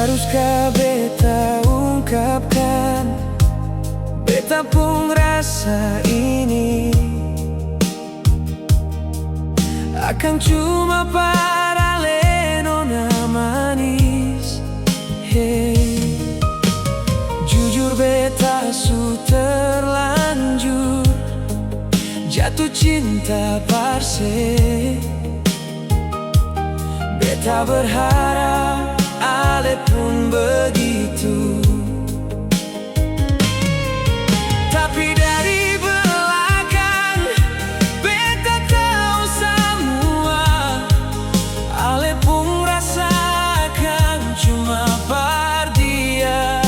Haruskah beta ungkapkan, beta pun rasa ini akan cuma para lenona manis. Hey, jujur beta su terlanjur jatuh cinta parse. Beta berharap ale pun begitu, tapi dari belakang beta tahu semua. Ale pun rasakan cuma par dia.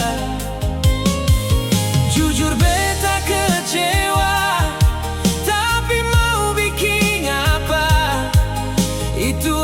Jujur beta kecewa, tapi mau bikin apa? Itu